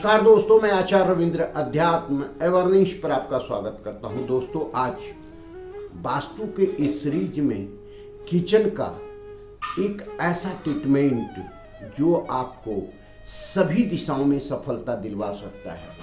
नमस्कार दोस्तों, मैं आचार्य रविंद्र अध्यात्म एवरनिश पर आपका स्वागत करता हूं। दोस्तों, आज वास्तु के इस सीरीज में किचन का एक ऐसा ट्रीटमेंट जो आपको सभी दिशाओं में सफलता दिलवा सकता है।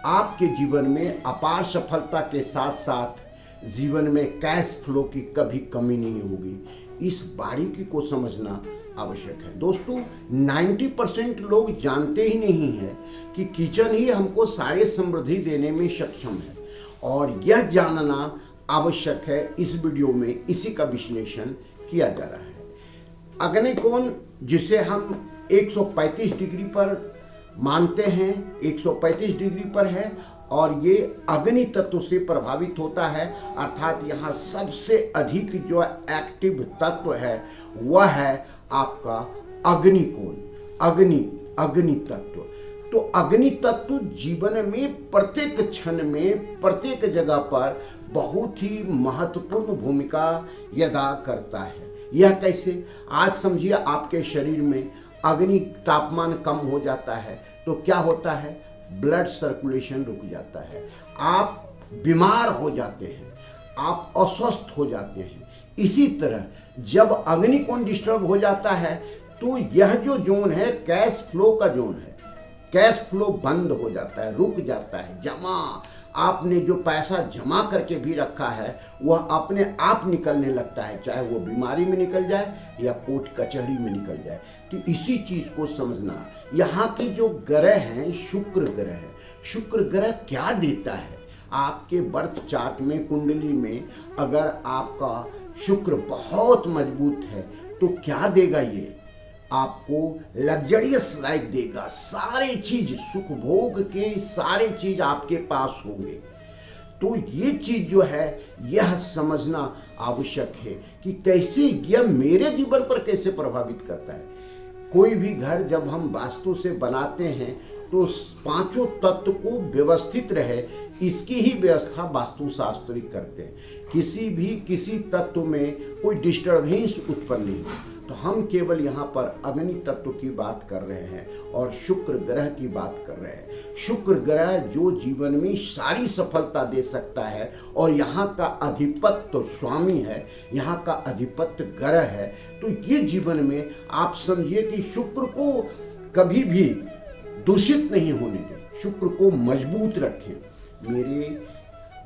आपके जीवन में अपार सफलता के साथ साथ जीवन में कैश फ्लो की कभी कमी नहीं होगी। इस बारीकी को समझना आवश्यक है। दोस्तों, 90% लोग जानते ही नहीं है कि किचन ही हमको सारे समृद्धि देने में सक्षम है, और यह जानना आवश्यक है। इस वीडियो में इसी का विश्लेषण किया जा रहा है। अग्निकोण, जिसे हम 135 डिग्री पर मानते हैं, 135 डिग्री पर है और ये अग्नि तत्व से प्रभावित होता है। अर्थात यहाँ सबसे अधिक जो एक्टिव तत्व है वह है आपका अग्निकोण, अग्नि तत्व। तो अग्नि तत्व जीवन में प्रत्येक क्षण में प्रत्येक जगह पर बहुत ही महत्वपूर्ण भूमिका अदा करता है। यह कैसे? आज समझिए, आपके शरीर में अग्नि तापमान कम हो जाता है तो क्या होता है? ब्लड सर्कुलेशन रुक जाता है, आप बीमार हो जाते हैं, आप अस्वस्थ हो जाते हैं। इसी तरह जब अग्निकोण डिस्टर्ब हो जाता है तो यह जो जोन है कैश फ्लो का जोन है। कैश फ्लो बंद हो जाता है, रुक जाता है। जमा आपने जो पैसा जमा करके भी रखा है वह अपने आप निकलने लगता है, चाहे वो बीमारी में निकल जाए या कोर्ट कचहरी में निकल जाए। तो इसी चीज को समझना। यहाँ की जो ग्रह हैं, शुक्र ग्रह है। शुक्र ग्रह क्या देता है? आपके बर्थ चार्ट में, कुंडली में अगर आपका शुक्र बहुत मजबूत है तो क्या देगा? ये आपको लग्जरियस लाइफ देगा। सारे चीज, सुख भोग के सारे चीज आपके पास होंगे। तो ये चीज जो है यह समझना आवश्यक है कि कैसे यह मेरे जीवन पर कैसे प्रभावित करता है। कोई भी घर जब हम वास्तु से बनाते हैं तो पांचों तत्व को व्यवस्थित रहे, इसकी ही व्यवस्था वास्तुशास्त्री करते हैं। किसी तत्व में कोई डिस्टर्बेंस उत्पन्न नहीं हो। तो हम केवल यहाँ पर अग्नि तत्व की बात कर रहे हैं और शुक्र ग्रह की बात कर रहे हैं। शुक्र ग्रह जो जीवन में सारी सफलता दे सकता है और यहाँ का अधिपत्य स्वामी है, यहाँ का अधिपत्य ग्रह है। तो ये जीवन में आप समझिए कि शुक्र को कभी भी दूषित नहीं होने दें, शुक्र को मजबूत रखें। मेरे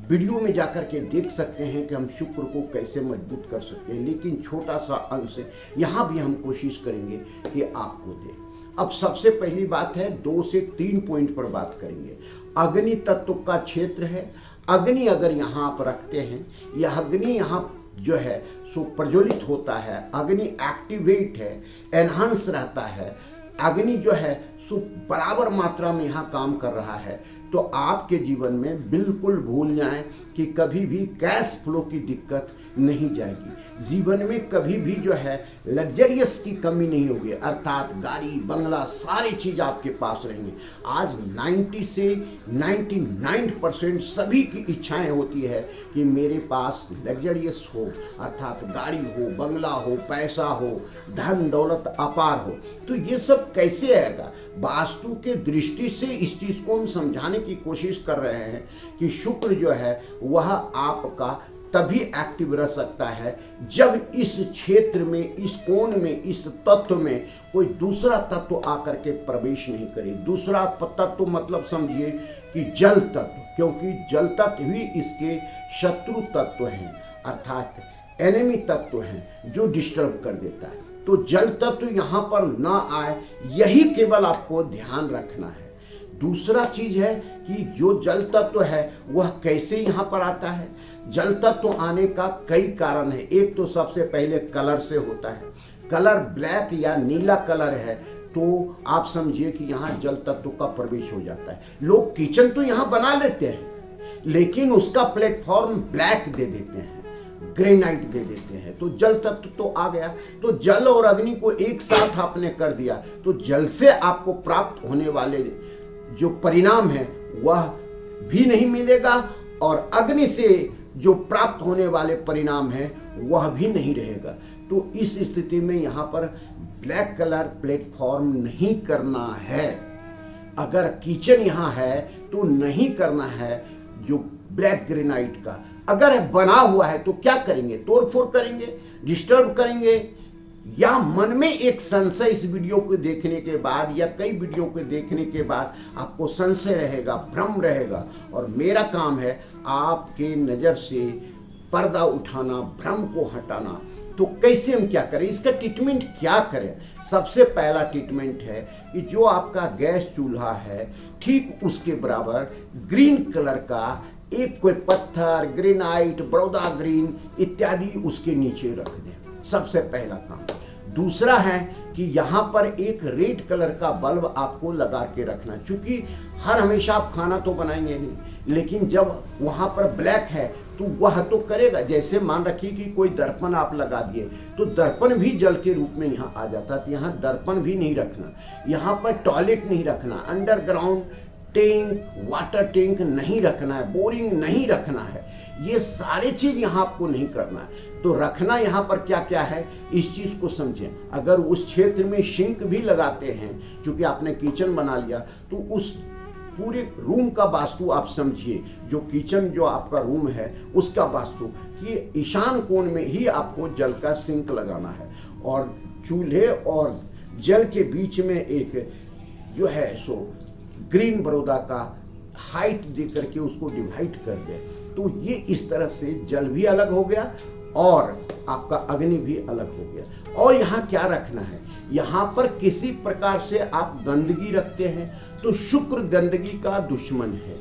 वीडियो में जाकर के देख सकते हैं कि हम शुक्र को कैसे मजबूत कर सकते हैं, लेकिन छोटा सा अंश यहाँ भी हम कोशिश करेंगे कि आपको दें। अब सबसे पहली बात है, 2 से 3 पॉइंट पर बात करेंगे। अग्नि तत्व का क्षेत्र है। अग्नि अगर यहाँ आप रखते हैं, यह अग्नि यहाँ जो है सो प्रज्वलित होता है। अग्नि एक्टिवेट है, एनहांस रहता है। अग्नि जो है सो बराबर मात्रा में यहाँ काम कर रहा है। तो आपके जीवन में बिल्कुल भूल जाएं कि कभी भी कैश फ्लो की दिक्कत नहीं जाएगी। जीवन में कभी भी जो है लग्जरियस की कमी नहीं होगी। अर्थात गाड़ी बंगला सारी चीज़ आपके पास रहेंगी। आज 90 से 99% सभी की इच्छाएं होती है कि मेरे पास लग्जरियस हो, अर्थात गाड़ी हो, बंगला हो, पैसा हो, धन दौलत अपार हो। तो ये सब कैसे आएगा? वास्तु के दृष्टि से इस चीज को हम समझाने की कोशिश कर रहे हैं कि शुक्र जो है वह आपका तभी एक्टिव रह सकता है जब इस क्षेत्र में, इस कोण में, इस तत्व में कोई दूसरा तत्व आकर के प्रवेश नहीं करे। दूसरा तत्व मतलब समझिए कि जल तत्व, क्योंकि जल तत्व ही इसके शत्रु तत्व हैं, अर्थात एनिमी तत्व हैं जो डिस्टर्ब कर देता है। तो जल तत्व यहाँ पर ना आए, यही केवल आपको ध्यान रखना है। दूसरा चीज है कि जो जल तत्व है वह कैसे यहाँ पर आता है। जल तत्व आने का कई कारण है। एक तो सबसे पहले कलर से होता है। कलर ब्लैक या नीला कलर है तो आप समझिए कि यहाँ जल तत्व का प्रवेश हो जाता है। लोग किचन तो यहाँ बना लेते हैं लेकिन उसका प्लेटफॉर्म ब्लैक दे देते हैं, ग्रेनाइट दे देते हैं, तो जल तत्व तो आ गया। तो जल और अग्नि को एक साथ आपने कर दिया तो जल से आपको प्राप्त होने वाले जो परिणाम है वह भी नहीं मिलेगा और अग्नि से जो प्राप्त होने वाले परिणाम है वह भी नहीं रहेगा। तो इस स्थिति में यहाँ पर ब्लैक कलर प्लेटफॉर्म नहीं करना है। अगर किचन यहाँ है तो नहीं करना है जो ब्लैक ग्रेनाइट का। अगर बना हुआ है तो क्या करेंगे, तोड़ फोड़ करेंगे, डिस्टर्ब करेंगे, या मन में एक संशय इस वीडियो को देखने के बाद या कई वीडियो को देखने के बाद आपको संशय रहेगा, भ्रम रहेगा, और मेरा काम है आपके नज़र से पर्दा उठाना, भ्रम को हटाना। तो कैसे हम क्या करें, इसका ट्रीटमेंट क्या करें? सबसे पहला ट्रीटमेंट है कि जो आपका गैस चूल्हा है ठीक उसके बराबर ग्रीन कलर का एक कोई पत्थर, ग्रेनाइट, बड़ौदा ग्रीन इत्यादि उसके नीचे रख दें, सबसे पहला काम। दूसरा है कि यहाँ पर एक रेड कलर का बल्ब आपको लगा के रखना, क्योंकि हर हमेशा आप खाना तो बनाएंगे नहीं, लेकिन जब वहाँ पर ब्लैक है तो वह तो करेगा। जैसे मान रखिए कि कोई दर्पण आप लगा दिए तो दर्पण भी जल के रूप में यहाँ आ जाता, तो यहाँ दर्पण भी नहीं रखना, यहाँ पर टॉयलेट नहीं रखना, अंडरग्राउंड टैंक, वाटर टैंक नहीं रखना है, बोरिंग नहीं रखना है, ये सारे चीज यहाँ आपको नहीं करना है। तो रखना यहाँ पर क्या क्या है इस चीज को समझें। अगर उस क्षेत्र में सिंक भी लगाते हैं, क्योंकि आपने किचन बना लिया, तो उस पूरे रूम का वास्तु आप समझिए, जो किचन जो आपका रूम है उसका वास्तु कि ईशान कोण में ही आपको जल का सिंक लगाना है, और चूल्हे और जल के बीच में एक जो है सो ग्रीन बड़ौदा का हाइट दे करके उसको डिवाइड कर दे। तो ये इस तरह से जल भी अलग हो गया और आपका अग्नि भी अलग हो गया। और यहाँ क्या रखना है, यहाँ पर किसी प्रकार से आप गंदगी रखते हैं तो शुक्र गंदगी का दुश्मन है।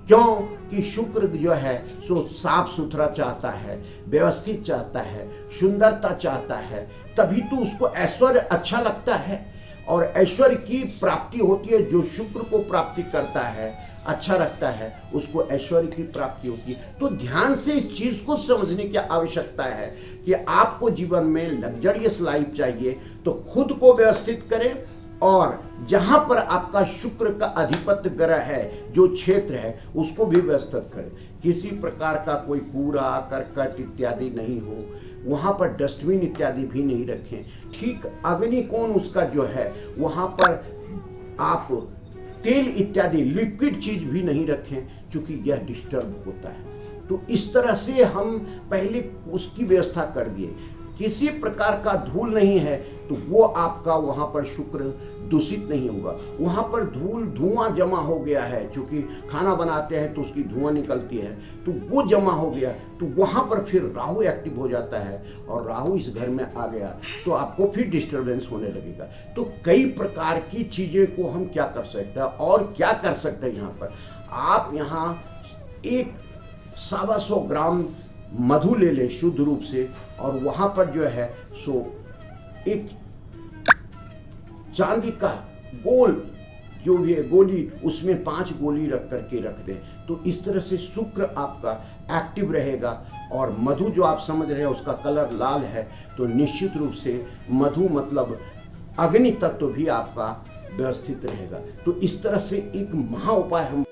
क्यों कि शुक्र जो है सो साफ सुथरा चाहता है, व्यवस्थित चाहता है, सुंदरता चाहता है, तभी तो उसको ऐश्वर्य अच्छा लगता है, और ऐश्वर्य की प्राप्ति होती है। जो शुक्र को प्राप्ति करता है, अच्छा रखता है, उसको ऐश्वर्य की प्राप्ति होती है। तो ध्यान से इस चीज को समझने की आवश्यकता है कि आपको जीवन में लग्जरियस लाइफ चाहिए तो खुद को व्यवस्थित करें, और जहां पर आपका शुक्र का अधिपत्य ग्रह है, जो क्षेत्र है, उसको भी व्यवस्थित करें। किसी प्रकार का कोई कूड़ा करकट इत्यादि नहीं हो, वहाँ पर डस्टबिन इत्यादि भी नहीं रखें। ठीक अग्नि कोण उसका जो है वहाँ पर आप तेल इत्यादि लिक्विड चीज भी नहीं रखें, क्योंकि यह डिस्टर्ब होता है। तो इस तरह से हम पहले उसकी व्यवस्था कर दिए। किसी प्रकार का धूल नहीं है तो वो आपका वहाँ पर शुक्र दूषित नहीं होगा। वहाँ पर धुआं जमा हो गया है, क्योंकि खाना बनाते हैं तो उसकी धुआं निकलती है, तो वो जमा हो गया, तो वहाँ पर फिर राहु एक्टिव हो जाता है, और राहु इस घर में आ गया तो आपको फिर डिस्टर्बेंस होने लगेगा। तो कई प्रकार की चीज़ें को हम क्या कर सकते हैं, और क्या कर सकते हैं। यहाँ पर आप यहाँ 100-125 ग्राम मधु ले ले शुद्ध रूप से, और वहाँ पर जो है सो एक चांदी का गोल जो भी है गोली, उसमें 5 गोली रख करके रख दें। तो इस तरह से शुक्र आपका एक्टिव रहेगा। और मधु जो आप समझ रहे हैं उसका कलर लाल है, तो निश्चित रूप से मधु मतलब अग्नि तत्व भी आपका व्यवस्थित रहेगा। तो इस तरह से एक महा उपाय हम